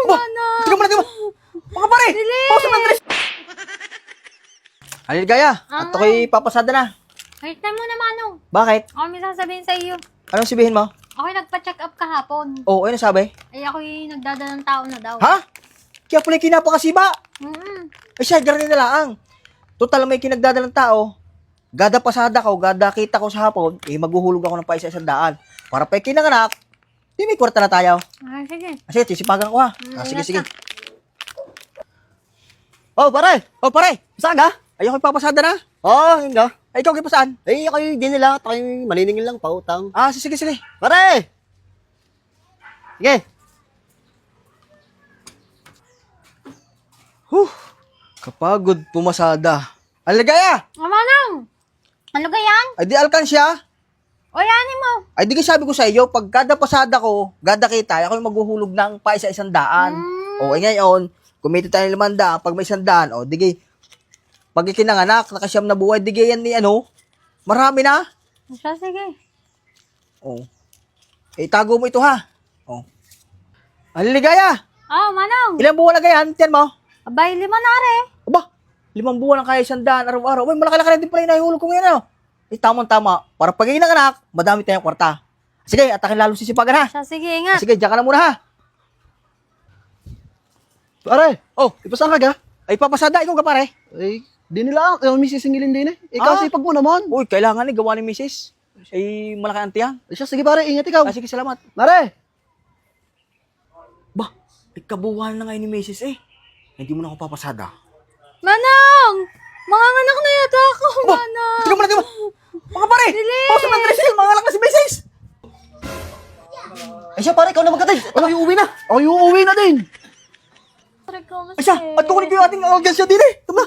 Manong! Tingnan mo na, tingnan mo! Mga pare! Bilis! Pausa na, Andres! Aligaya, at ako'y papasada na. Wait na muna, Manong. Bakit? Ako may sasabihin sa iyo. Anong sabihin mo? Ako'y nagpa-check up kahapon. Oo, ano sabi? Ay, ako'y nagdadalang tao na daw. Ha? Kaya pala kinapakasiba. Mm-mm. Ay siya, ganun na lang. Total may kinagdadalang tao. Gada pasada ko, gada kita ko sa hapon, maghuhulog ako ng paisa 100. Para pa kinanganak, di may kwarta na tayo. Ah, sige. Sige, tisipagan ko ha. Sige, ingat sige. ka. Oh, pare! Oh, pare, Saan ka? ayoko papasada na. Oh, yun ka. Ay, ikaw, pa saan? Eh, kayo din nila. At kayo maniningil lang, pautang. Sige, sige. Pare! Sige. Kapagod pumasada. Aligaya! Manong! Ano ganyan? Ay, di alkansya. O, yanin mo. Ay, di ka sabi ko sa iyo, pag kada pasada ko, gada kita, ako yung maghuhulog ng paisa 100. O, ay ngayon, kumita tayo ng 500, pag may 100, o, di pag ikinanganak, nakasyam na buhay, di yan ni marami na. Siya, sige. O. Tago mo ito ha. O. Aliligaya! Oh, Manong. Ilang buwan na gayan? Tiyan mo? Abay, 5 na are. Aba, 5 buwan ang kaya 100 araw-araw. Uy, malaki-laki na din pala yung nahihulog ko ngayon, tamang-tama. Para pag ikinanganak, madami tayong kwarta. Sige, atakin lalo sisipagan ha. Siya, sige, ingat. Sige, diyan ka na muna ha. Pare! Oh, ipasang ka ga? Ay, papasada, ikaw ka pare. Eh, di nila. Kaya may sisingilin din eh. Ikaw, sipag mo naman. Uy, kailangan gawa ni Mrs. Ay, malaki ang tiyan. Eh, siya, sige pare, ingat ikaw. Sige, salamat. Pare! Bah, ikabuhan na ngayon ni Mrs. Hindi mo na ako papasada. Manong! Manganganak na yata ako, Manong. Tingnan mo na, tingnan mo. Mga pare, pausa na Andres, mga anak na si Mrs. Ay, siya pare, ikaw na magkatid. Ako yung uwi na. Ako yung uwi na din. Ay siya, at kukunin ko yung ating organsya din Tama na.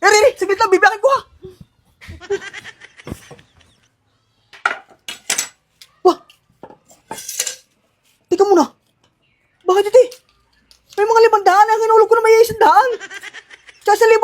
Ari, saglit lang, bibiyakin ko ha. Wah! Tika muna. Bakit ito May mga 500 ang hinulog ko na may 100. Tsaka 1,000